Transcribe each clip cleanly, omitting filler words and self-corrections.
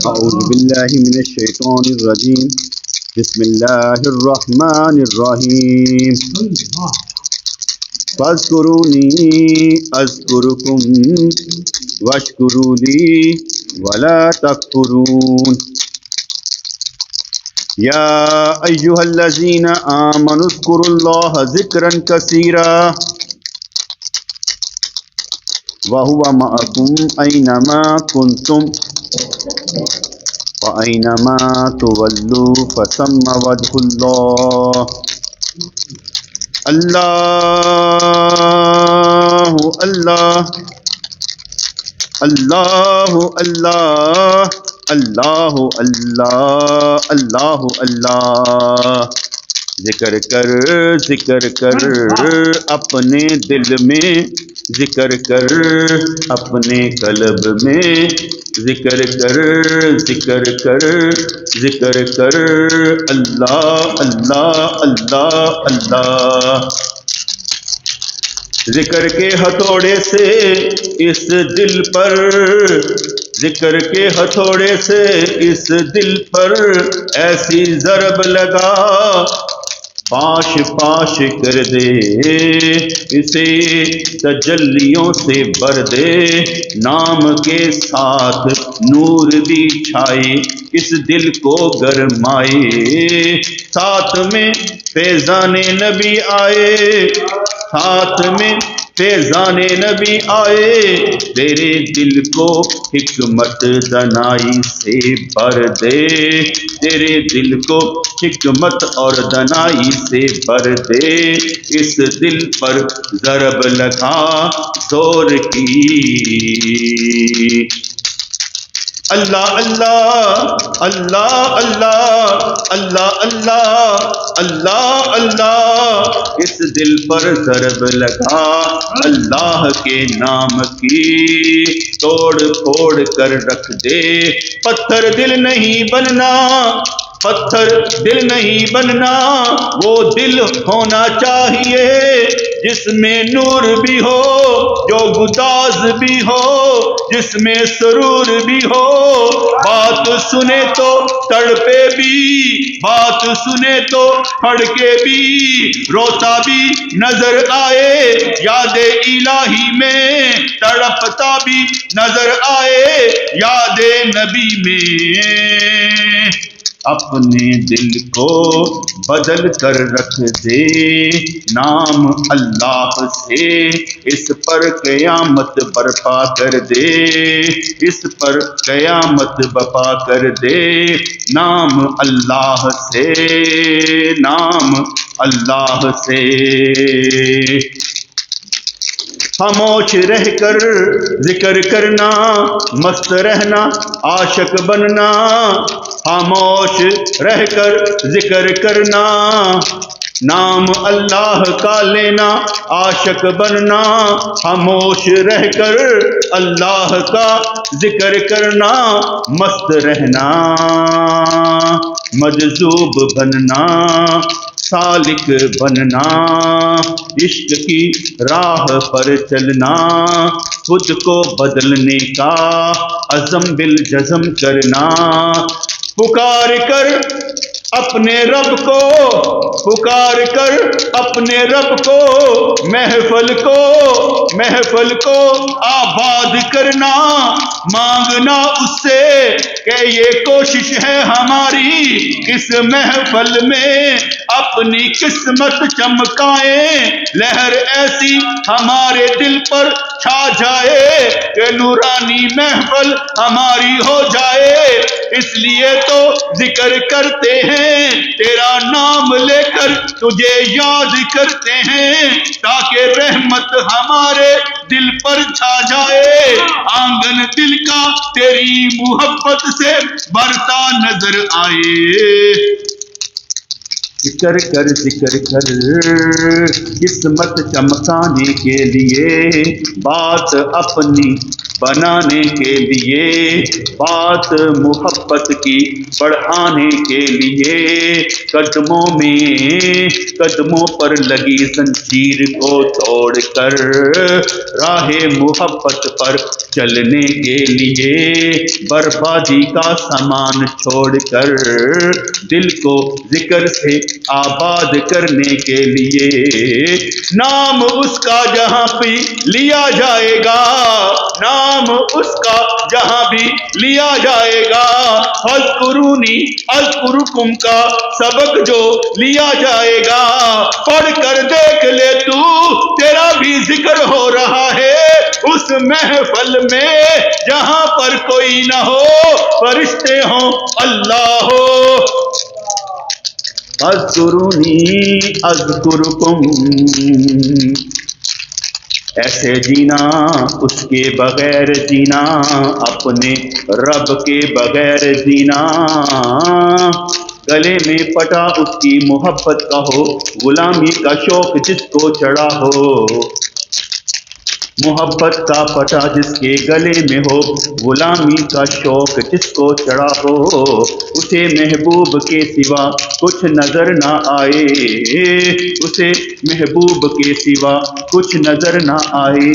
أعوذ بالله من الشيطان الرجيم. بسم الله الرحمن الرحيم. فاذکرونی اذکرکم واشکروا لی ولا تکفرون یا ایہا الذین آمنوا اذکروا اللہ ذکرا کثیرا وَهُوَ مَعَكُمْ أَيْنَمَا كُنْتُمْ وَأَيْنَمَا تُوَلُّوا فَثَمَّ وَجْهُ اللَّهِ اللہ اللہ اللہ اللہ اللہ اللہ اللہ اللہ ذکر کر اپنے دل میں، ذکر کر اپنے قلب میں، ذکر کر اللہ اللہ اللہ اللہ ذکر کے ہتھوڑے سے اس دل پر، ذکر کے ہتھوڑے سے اس دل پر ایسی ضرب لگا، پاش پاش کر دے اسے تجلیوں سے بھر دے، نام کے ساتھ نور بھی چھائے اس دل کو گرمائے، ساتھ میں فیضان نبی آئے، ساتھ میں فیضان نبی آئے، تیرے دل کو حکمت دانائی سے بھر دے، تیرے دل کو حکمت اور دانائی سے بھر دے، اس دل پر ضرب لگا زور کی، اللہ اللہ اللہ اللہ اللہ اللہ اللہ اللہ اس دل پر ضرب لگا اللہ کے نام کی، توڑ پھوڑ کر رکھ دے، پتھر دل نہیں بننا، پتھر دل نہیں بننا، وہ دل ہونا چاہیے جس میں نور بھی ہو، جو گداز بھی ہو، جس میں سرور بھی ہو، بات سنے تو تڑپے بھی، بات سنے تو پھڑکے بھی، روتا بھی نظر آئے، یاد الہی میں تڑپتا بھی نظر آئے، یاد نبی میں اپنے دل کو بدل کر رکھ دے، نام اللہ سے اس پر قیامت برپا کر دے، اس پر قیامت برپا کر دے، نام اللہ سے، نام اللہ سے خاموش رہ کر ذکر کرنا، مست رہنا عاشق بننا، خاموش رہ کر ذکر کرنا، نام اللہ کا لینا عاشق بننا، خاموش رہ کر اللہ کا ذکر کرنا، مست رہنا مجذوب بننا، سالک بننا، عشق کی راہ پر چلنا، خود کو بدلنے کا عزم بالجزم کرنا، پکار کر اپنے رب کو، پکار کر اپنے رب کو، محفل کو آباد کرنا، مانگنا اس سے کہ یہ کوشش ہے ہماری، اس محفل میں اپنی قسمت چمکائیں، لہر ایسی ہمارے دل پر چھا جائے کہ نورانی محفل ہماری ہو جائے، اس لیے تو ذکر کرتے ہیں، تیرا نام لے کر تجھے یاد کرتے ہیں، تاکہ رحمت ہمارے دل پر چھا جائے، آنگن دل کا تیری محبت سے بھرتا نظر آئے، ذکر کر قسمت چمکانے کے لیے، بات اپنی بنانے کے لیے، بات محبت کی بڑھانے کے لیے، قدموں پر لگی زنجیر کو توڑ کر راہ محبت پر چلنے کے لیے، بربادی کا سامان چھوڑ کر دل کو ذکر سے آباد کرنے کے لیے، نام اس کا جہاں بھی لیا جائے گا، نام اس کا جہاں بھی لیا جائے گا، اذکرونی اذکرکم کا سبق جو لیا جائے گا، پڑھ کر دیکھ لے تو تیرا بھی ذکر ہو رہا ہے اس محفل میں جہاں پر کوئی نہ ہو، فرشتے ہوں اللہ ہو۔ اذکرونی اذکرکم، ایسے جینا اس کے بغیر جینا، اپنے رب کے بغیر جینا، گلے میں پٹا اس کی محبت کا ہو، غلامی کا شوق جس کو چڑھا ہو، محبت کا پٹا جس کے گلے میں ہو، غلامی کا شوق جس کو چڑھا ہو، اسے محبوب کے سوا کچھ نظر نہ آئے، اسے محبوب کے سوا کچھ نظر نہ آئے،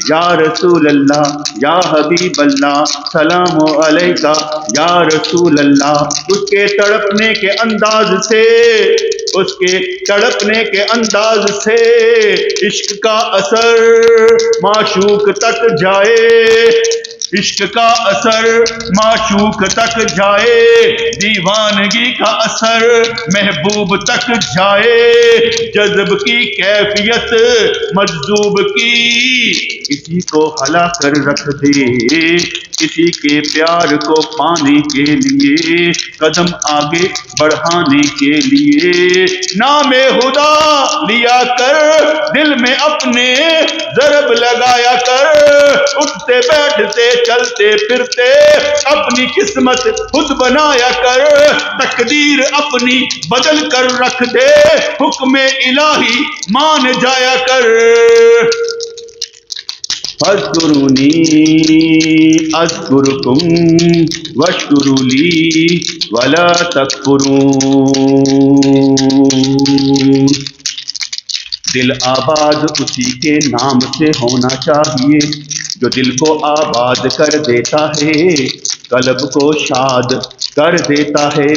یا رسول اللہ یا حبیب اللہ سلام علیکہ یا رسول اللہ، اس کے تڑپنے کے انداز سے، اس کے تڑپنے کے انداز سے عشق کا اثر معشوق تک جائے، عشق کا اثر معشوق تک جائے، دیوانگی کا اثر محبوب تک جائے، جذب کی کیفیت مجذوب کی کسی کو ہلا کر رکھ دے، کسی کے پیار کو پانے کے لیے، قدم آگے بڑھانے کے لیے، نام خدا لیا کر دل میں اپنے ضرب لگایا کر، اٹھتے بیٹھتے چلتے پھرتے اپنی قسمت خود بنایا کر، تقدیر اپنی بدل کر رکھ دے، حکم الہی مان جایا کر۔ اذکرونی اذکرکم واشکروا لی ولا تکفرون، دل آباد اسی کے نام سے ہونا چاہیے جو دل کو آباد کر دیتا ہے، قلب کو شاد کر دیتا ہے،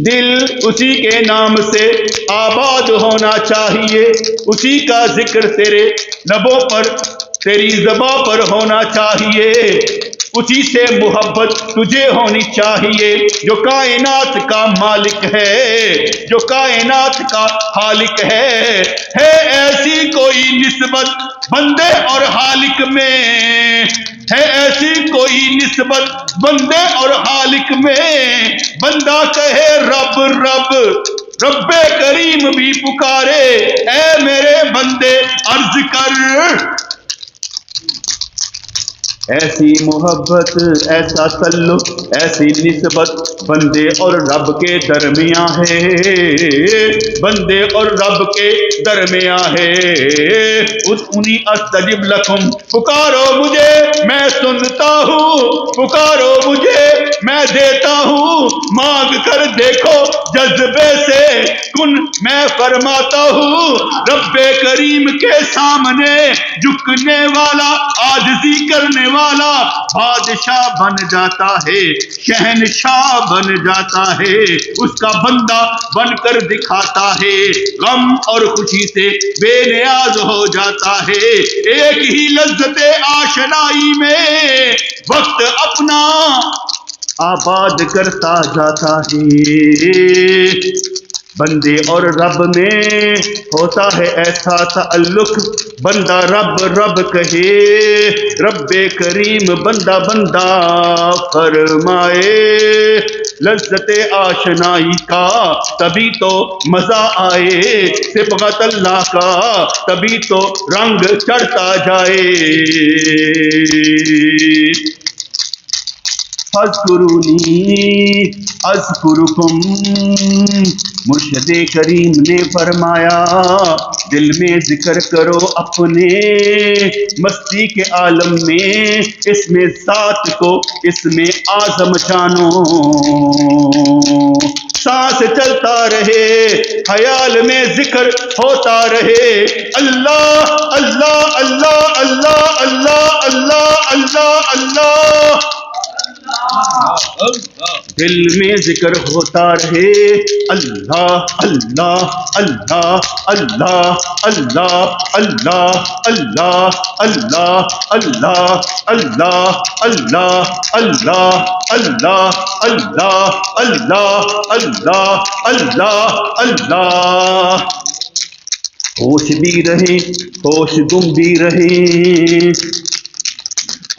دل اسی کے نام سے آباد ہونا چاہیے، اسی کا ذکر تیرے لبوں پر تیری زباں پر ہونا چاہیے، اسی سے محبت تجھے ہونی چاہیے جو کائنات کا مالک ہے، جو کائنات کا خالق ہے ایسی کوئی نسبت بندے اور خالق میں، ہے ایسی کوئی نسبت بندے اور خالق میں، بندہ کہے رب رب، رب کریم بھی پکارے اے میرے بندے عرض کر، ایسی محبت ایسا تعلق ایسی نسبت بندے اور رب کے درمیان ہے، بندے اور رب کے درمیان ہے، ادعونی استجب لکم، پکارو مجھے میں سنتا ہوں، پکارو مجھے میں دیتا ہوں، مانگ کر دیکھو جذبے سے کن میں فرماتا ہوں، رب کریم کے سامنے جھکنے والا عاجزی کرنے والا بادشاہ بن جاتا ہے، شہنشاہ بن جاتا ہے، اس کا بندہ بن کر دکھاتا ہے، غم اور خوشی سے بے نیاز ہو جاتا ہے، ایک ہی لذت آشنائی میں وقت اپنا آباد کرتا جاتا ہے، بندے اور رب میں ہوتا ہے ایسا تعلق، بندہ رب رب کہے، رب کریم بندہ بندہ فرمائے، لذت آشنائی کا تبھی تو مزہ آئے، صبغت اللہ کا تبھی تو رنگ چڑھتا جائے۔ فاذکرونی اذکرکم، مرشد کریم نے فرمایا دل میں ذکر کرو اپنے مستی کے عالم میں، اس میں ذات کو اس میں اعظم جانو، سانس چلتا رہے خیال میں ذکر ہوتا رہے، اللہ اللہ اللہ اللہ اللہ اللہ اللہ اللہ، دل میں ذکر ہوتا رہے اللہ اللہ اللہ اللہ اللہ اللہ اللہ اللہ اللہ اللہ اللہ اللہ اللہ اللہ اللہ اللہ اللہ اللہ، ہوش بھی رہے ہوش گم بھی رہے،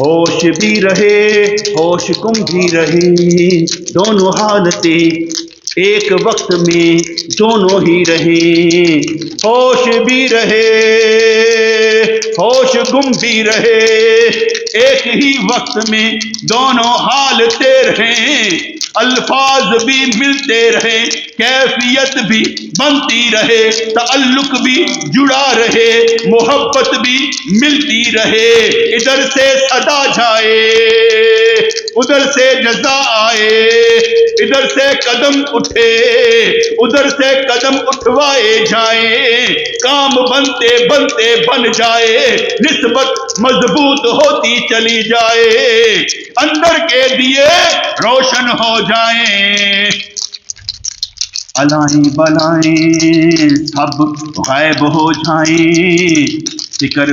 ہوش بھی رہے ہوش گم بھی رہے، دونوں حالتیں ایک وقت میں دونوں ہی رہیں، ہوش بھی رہے ہوش گم بھی رہے، ایک ہی وقت میں دونوں حالتیں رہیں، الفاظ بھی ملتے رہے، کیفیت بھی بنتی رہے، تعلق بھی جڑا رہے، محبت بھی ملتی رہے، ادھر سے صدا جائے ادھر سے جزا آئے، ادھر سے قدم اٹھے ادھر سے قدم اٹھوائے جائیں، کام بنتے بنتے بن جائے، نسبت مضبوط ہوتی چلی جائے، اندر کے دیے روشن ہو جائیں، علائیں بلائیں سب غائب ہو جائیں، فکر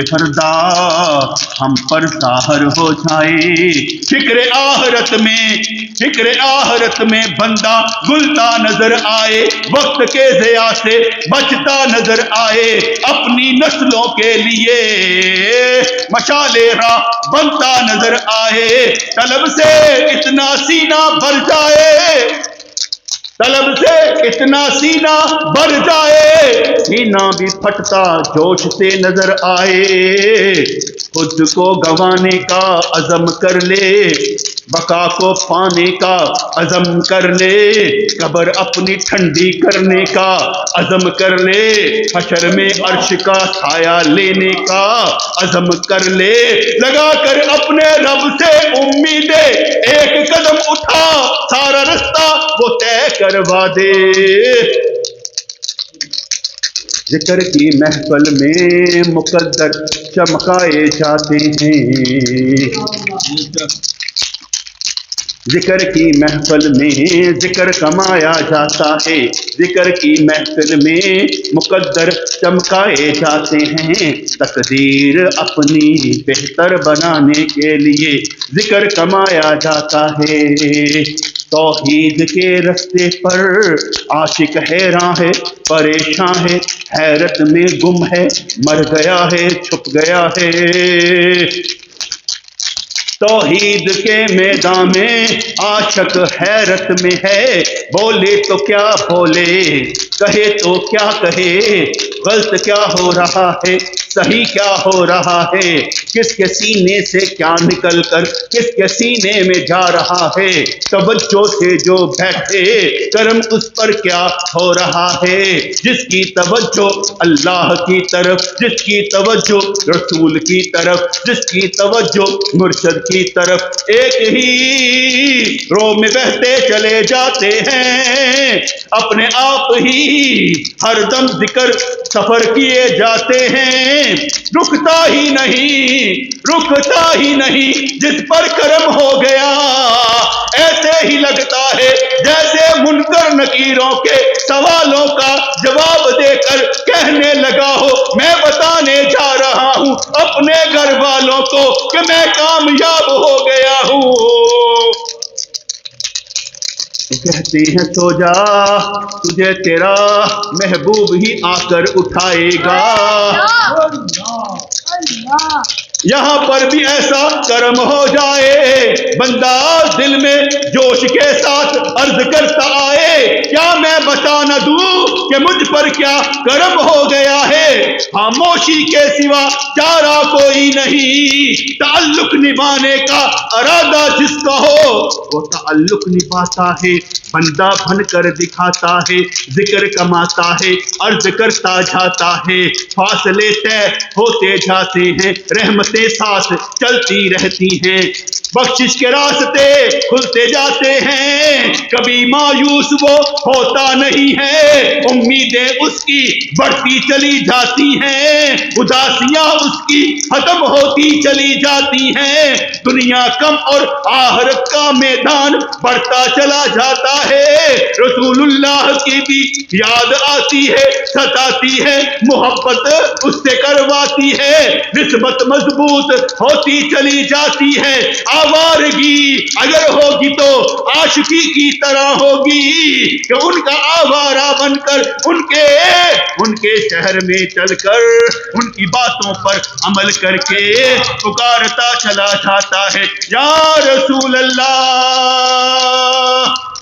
فردا ہم پر ظاہر ہو جائے، فکر آخرت میں بندہ گلتا نظر آئے، وقت کے ضیاع سے بچتا نظر آئے، اپنی نسلوں کے لیے مشعل راہ بنتا نظر آئے، طلب سے اتنا سینہ بھر جائے، طلب سے اتنا سینہ بھر جائے، سینہ بھی پھٹتا جوش سے نظر آئے، خود کو گنوانے کا عزم کر لے، بقا کو پانے کا عزم کر لے، قبر اپنی ٹھنڈی کرنے کا عزم کر لے، حشر میں عرش کا سایہ لینے کا عزم کر لے، لگا کر اپنے رب سے امیدیں ایک قدم اٹھا، سارا رستہ وہ طے کروا دے، ذکر کی محفل میں مقدر چمکائے جاتے ہیں، ذکر کی محفل میں ذکر کمایا جاتا ہے، ذکر کی محفل میں مقدر چمکائے جاتے ہیں، تقدیر اپنی بہتر بنانے کے لیے ذکر کمایا جاتا ہے، توحید کے رستے پر عاشق حیراں ہے، پریشاں ہے، حیرت میں گم ہے، مر گیا ہے، چھپ گیا ہے، توحید کے میدان میں عاشق حیرت میں ہے، بولے تو کیا بولے، کہے تو کیا کہے، غلط کیا ہو رہا ہے، صحیح کیا ہو رہا ہے، کس کے سینے سے کیا نکل کر کس کے سینے میں جا رہا ہے، توجہ سے جو بیٹھے کرم اس پر کیا ہو رہا ہے، جس کی توجہ اللہ کی طرف، جس کی توجہ رسول کی طرف، جس کی توجہ مرشد کی طرف، ایک ہی رو میں بہتے چلے جاتے ہیں، اپنے آپ ہی ہر دم ذکر سفر کیے جاتے ہیں، رکتا ہی نہیں، جس پر کرم ہو گیا، ایسے ہی لگتا ہے جیسے منکر نکیروں کے سوالوں کا جواب دے کر کہنے لگا ہو، میں بتانے جا رہا ہوں اپنے گھر والوں کو کہ میں کامیاب ہو گیا ہوں، کہتے ہیں سو جا تجھے تیرا محبوب ہی آ کر اٹھائے گا، یہاں پر بھی ایسا کرم ہو جائے، بندہ دل میں جوش کے ساتھ عرض کرتا آئے، کیا میں بتا نہ دوں کہ مجھ پر کیا کرم ہو گیا ہے؟ خاموشی کے سوا چارہ کوئی نہیں، تعلق نبھانے کا ارادہ جس کا ہو وہ تعلق نبھاتا ہے، بندہ بن کر دکھاتا ہے، ذکر کماتا ہے، عرض کرتا جاتا ہے، فاصلے طے ہوتے جاتے ہیں، رحمتیں ساتھ چلتی رہتی ہیں، بخشش کے راستے کھلتے جاتے ہیں، کبھی مایوس وہ ہوتا نہیں ہے، امیدیں اس کی بڑھتی چلی جاتی ہیں، اداسیاں اس کی ختم ہوتی چلی جاتی ہیں، دنیا کم اور آخرت کا میدان بڑھتا چلا جاتا ہے، رسول اللہ کی بھی یاد آتی ہے، ستاتی ہے، محبت اس سے کرواتی ہے، نسبت مضبوط ہوتی چلی جاتی ہے، آوارگی اگر ہوگی تو عاشقی کی طرح ہوگی کہ ان کا آوارہ بن کر ان کے شہر میں چل کر ان کی باتوں پر عمل کر کے پکارتا چلا جاتا ہے، یا رسول اللہ،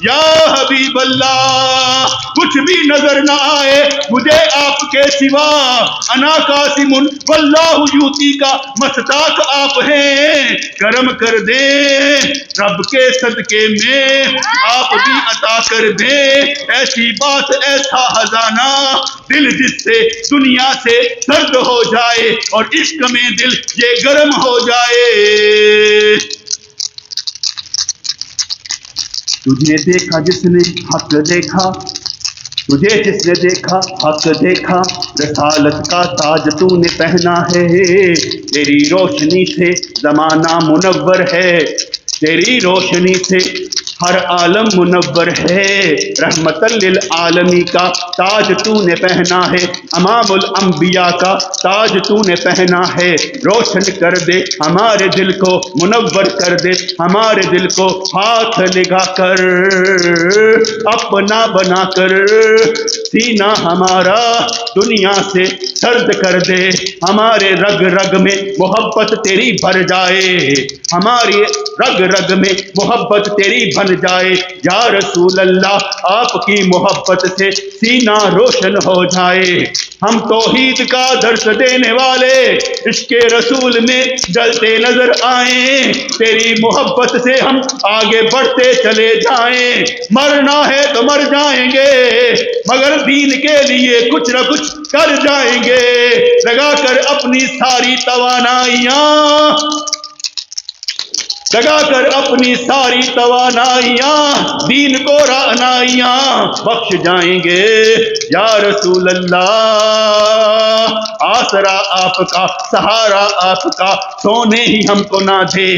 یا حبیب اللہ، کچھ بھی نظر نہ آئے مجھے آپ کے سوا، انا قاسم واللہ یوتی کا مستاق آپ ہیں، کرم کر دیں رب کے صدقے میں آپ بھی عطا کر دیں ایسی بات، ایسا خزانہ، دل جس سے دنیا سے سرد ہو جائے اور عشق میں دل یہ گرم ہو جائے۔ تجھے دیکھا جس نے حق دیکھا، تجھے جس نے دیکھا حق دیکھا، رسالت کا تاج تو نے پہنا ہے، تیری روشنی سے زمانہ منور ہے، تیری روشنی سے ہر عالم منور ہے، رحمت للعالمی کا تاج تو نے پہنا ہے، امام الانبیاء کا تاج تو نے پہنا ہے، روشن کر دے ہمارے دل کو، منور کر دے ہمارے دل کو، ہاتھ لگا کر اپنا بنا کر سینہ ہمارا دنیا سے سرد کر دے، ہمارے رگ رگ میں محبت تیری بھر جائے، ہماری رگ رگ میں محبت تیری بن جائے، یا رسول اللہ آپ کی محبت سے سینہ روشن ہو جائے، ہم توحید کا درس دینے والے عشق رسول میں جلتے نظر آئیں، تیری محبت سے ہم آگے بڑھتے چلے جائیں، مرنا ہے تو مر جائیں گے مگر دین کے لیے کچھ نہ کچھ کر جائیں گے، لگا کر اپنی ساری توانائیاں، لگا کر اپنی ساری توانائیاں، دین کو رعنائیاں بخش جائیں گے، یا رسول اللہ آسرا آپ کا، سہارا آپ کا، سونے ہی ہم کو نہ دے،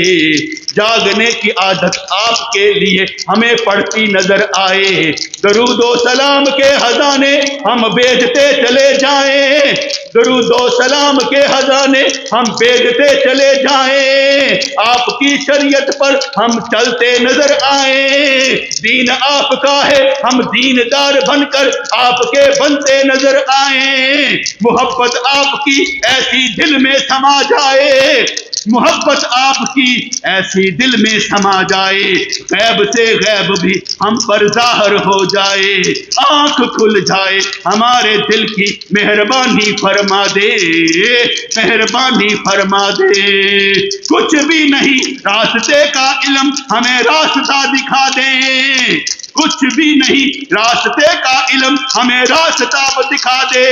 جاگنے کی عادت آپ کے لیے ہمیں پڑتی نظر آئے، درود و سلام کے خزانے ہم بیچتے چلے جائیں، درود و سلام کے خزانے ہم بیچتے چلے جائیں، آپ کی شریعت پر ہم چلتے نظر آئیں، دین آپ کا ہے ہم دیندار بن کر آپ کے بنتے نظر آئیں، محبت آپ کی ایسی دل میں سما جائے، محبت آپ کی ایسی دل میں سما جائے، غیب سے غیب بھی ہم پر ظاہر ہو جائے، آنکھ کھل جائے ہمارے دل کی، مہربانی فرما دے، مہربانی فرما دے، کچھ بھی نہیں راستے کا علم ہمیں راستہ دکھا دے، کچھ بھی نہیں راستے کا علم ہمیں راستہ دکھا دے،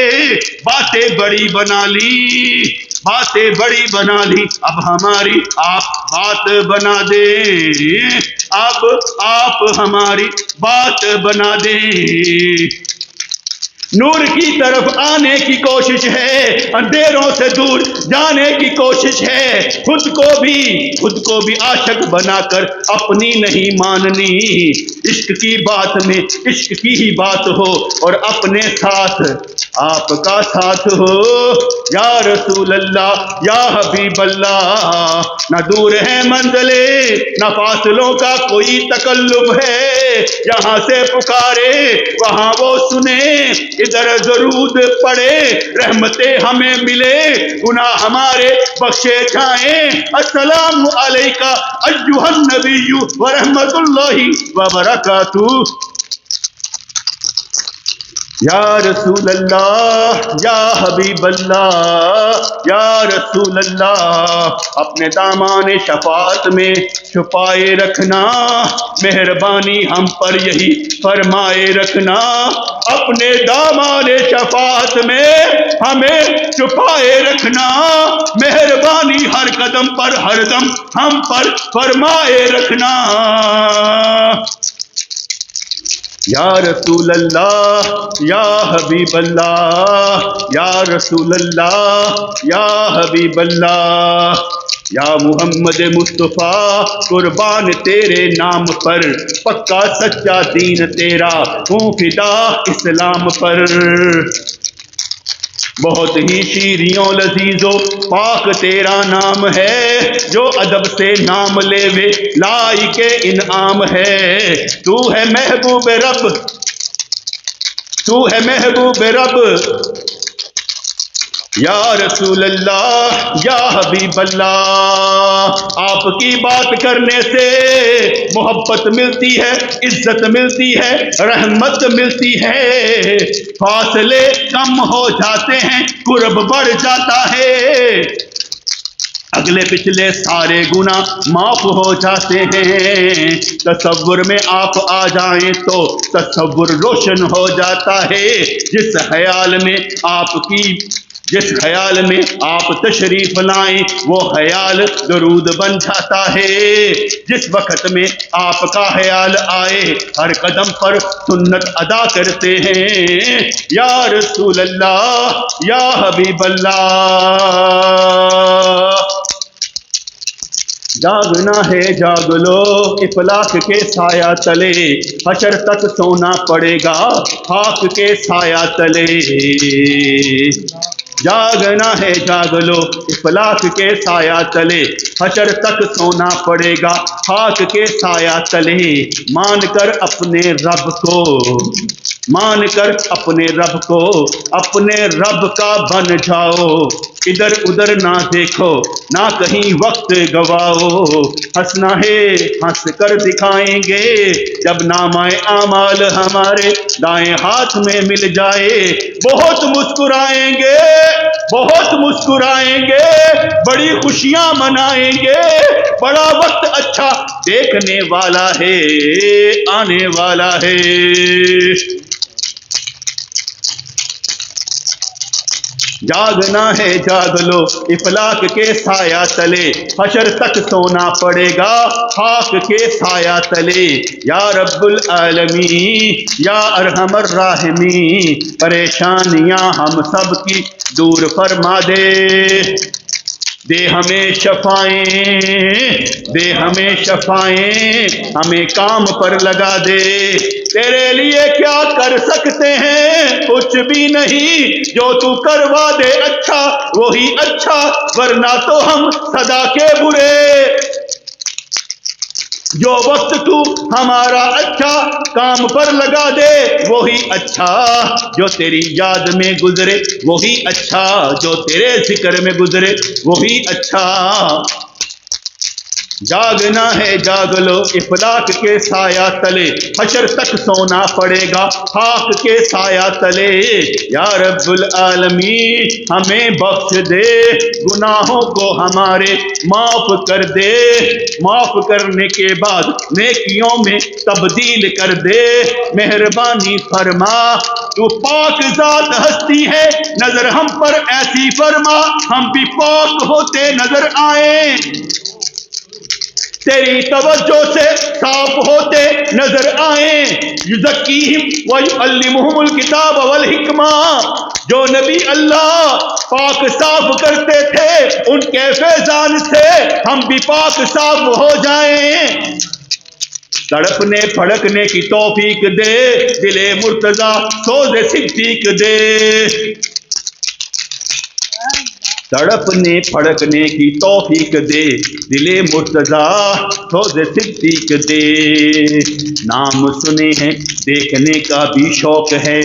باتیں بڑی بنا لی، باتیں بڑی بنا لی، اب ہماری آپ بات بنا دیں، اب آپ ہماری بات بنا دیں، نور کی طرف آنے کی کوشش ہے، اندھیروں سے دور جانے کی کوشش ہے، خود کو بھی عاشق بنا کر اپنی نہیں ماننی، عشق کی بات میں عشق کی ہی بات ہو اور اپنے ساتھ آپ کا ساتھ ہو، یا رسول اللہ، یا حبیب اللہ، نہ دور ہے منزلیں نہ فاصلوں کا کوئی تکلف ہے، یہاں سے پکارے وہاں وہ سنے، ادھر درود پڑھے رحمتیں ہمیں ملے گناہ ہمارے بخشے جائیں السلام علیکہ ایھا النبی ورحمۃ اللہ وبرکاتہ یا رسول اللہ یا حبیب اللہ یا رسول اللہ اپنے دامان شفاعت میں چھپائے رکھنا مہربانی ہم پر یہی فرمائے رکھنا اپنے دامان شفاعت میں ہمیں چھپائے رکھنا مہربانی ہر قدم پر ہر دم ہم پر فرمائے رکھنا یا رسول اللہ یا حبیب اللہ یا رسول اللہ یا حبیب اللہ یا محمد مصطفیٰ قربان تیرے نام پر پکا سچا دین تیرا ہوں فدا اسلام پر بہت ہی شیریں لذیذ و پاک تیرا نام ہے جو ادب سے نام لے وے لائق انعام ہے تو ہے محبوب رب تو ہے محبوب رب یا رسول اللہ یا حبیب اللہ آپ کی بات کرنے سے محبت ملتی ہے عزت ملتی ہے رحمت ملتی ہے فاصلے کم ہو جاتے ہیں قرب بڑھ جاتا ہے اگلے پچھلے سارے گناہ معاف ہو جاتے ہیں تصور میں آپ آ جائیں تو تصور روشن ہو جاتا ہے جس خیال میں آپ تشریف لائیں وہ خیال درود بن جاتا ہے جس وقت میں آپ کا خیال آئے ہر قدم پر سنت ادا کرتے ہیں یا رسول اللہ یا حبیب اللہ جاگنا ہے جاگ لو افلاک کے سایہ تلے حشر تک سونا پڑے گا خاک کے سایہ تلے جاگنا ہے جاگ لو افلاک کے سایہ تلے حشر تک سونا پڑے گا خاک کے سایہ تلے مان کر اپنے رب کو اپنے رب کا بن جاؤ ادھر ادھر نہ دیکھو نہ کہیں وقت گواؤ ہنسنا ہے ہنس کر دکھائیں گے جب نامہ اعمال ہمارے دائیں ہاتھ میں مل جائے بہت مسکرائیں گے بڑی خوشیاں منائیں گے بڑا وقت اچھا دیکھنے والا ہے آنے والا ہے جاگنا ہے جاگ لو افلاک کے سایہ تلے حشر تک سونا پڑے گا خاک کے سایہ تلے یا رب العالمین یا ارحم الراحمین پریشانیاں ہم سب کی دور فرما دے ہمیں شفائیں ہمیں کام پر لگا دے تیرے لیے کیا کر سکتے ہیں کچھ بھی نہیں جو تو کروا دے اچھا وہی اچھا ورنہ تو ہم صدا کے برے جو وقت تو ہمارا اچھا کام پر لگا دے وہی اچھا جو تیری یاد میں گزرے وہی اچھا جو تیرے ذکر میں گزرے وہی اچھا جاگنا ہے جاگ لو افلاک کے سایہ تلے حشر تک سونا پڑے گا خاک کے سایہ تلے یا رب العالمین ہمیں بخش دے گناہوں کو ہمارے معاف کر دے معاف کرنے کے بعد نیکیوں میں تبدیل کر دے مہربانی فرما تو پاک ذات ہستی ہے نظر ہم پر ایسی فرما ہم بھی پاک ہوتے نظر آئیں تیری توجہ سے صاف ہوتے نظر آئیں یزکیہم ویعلمہم الکتاب والحکمہ جو نبی اللہ پاک صاف کرتے تھے ان کے فیضان سے ہم بھی پاک صاف ہو جائیں تڑپنے پھڑکنے کی توفیق دے دل مرتضی سوز صدیق دے تڑپنے پھڑکنے کی توفیق دے دل مرتضی سوز صدیق دے نام سنے ہیں دیکھنے کا بھی شوق ہے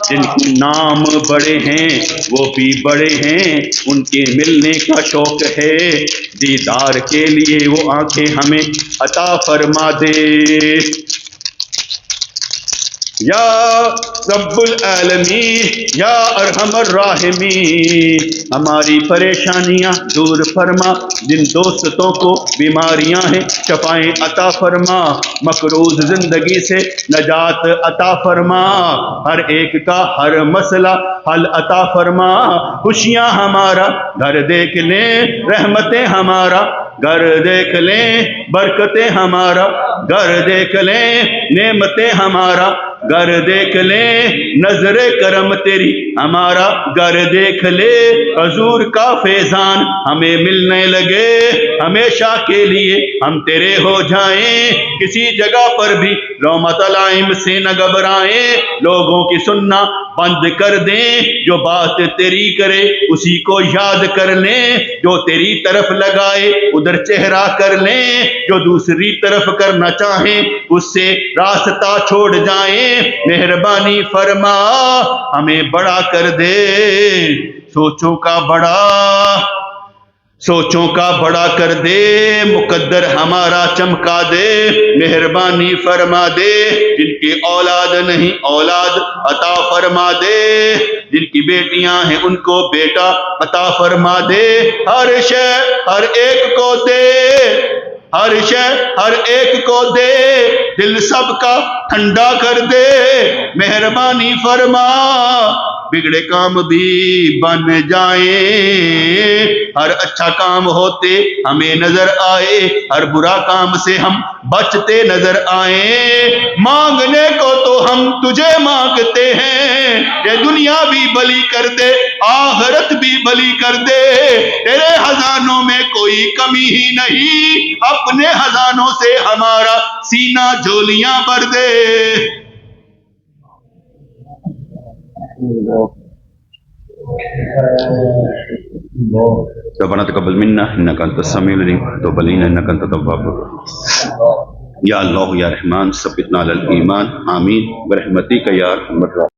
جن کے نام بڑے ہیں وہ بھی بڑے ہیں، ان کے ملنے کا شوق ہے، دیدار کے لیے وہ آنکھیں ہمیں عطا فرما دے۔ یا رب العالمین یا ارحم الراحمین، ہماری پریشانیاں دور فرما، جن دوستوں کو بیماریاں ہیں شفائیں عطا فرما، مقروض زندگی سے نجات عطا فرما، ہر ایک کا ہر مسئلہ حل عطا فرما، خوشیاں ہمارا گھر دیکھ لیں، رحمتیں ہمارا گھر دیکھ لیں، برکتیں ہمارا گھر دیکھ لیں، نعمتیں ہمارا گھر دیکھ لیں، نظر کرم تیری ہمارا گھر دیکھ لے، حضور کا فیضان ہمیں ملنے لگے، ہمیشہ کے لیے ہم تیرے ہو جائیں، کسی جگہ پر بھی لومۃ لائم سے نہ گھبرائیں، لوگوں کی سننا بند کر دیں، جو بات تیری کرے اسی کو یاد کر لیں، جو تیری طرف لگائے ادھر چہرہ کر لیں، جو دوسری طرف کرنا چاہیں اس سے راستہ چھوڑ جائیں، مہربانی فرما ہمیں بڑا کر دے، سوچوں کا بڑا کر دے، مقدر ہمارا چمکا دے، مہربانی فرما دے، جن کی اولاد نہیں اولاد عطا فرما دے، جن کی بیٹیاں ہیں ان کو بیٹا عطا فرما دے، ہر شے ہر ایک کو دے، ہر شے ہر ایک کو دے، دل سب کا ٹھنڈا کر دے، مہربانی فرما بگڑے کام بھی بن جائیں، ہر اچھا کام ہوتے ہمیں نظر آئے، ہر برا کام سے ہم بچتے نظر آئیں، مانگنے کو تو ہم تجھے مانگتے ہیں، یہ دنیا بھی بھلی کر دے آخرت بھی بھلی کر دے، تیرے خزانوں میں کوئی کمی ہی نہیں، اپنے خزانوں سے ہمارا سینہ جھولیاں بھر دے۔ ربنا تقبل منا انك انت السميع العليم وتب علينا انك انت التواب الرحيم۔ یا اللہ یا رحمان ثبتنا علی الایمان، آمین برحمتک یا ارحم الراحمین۔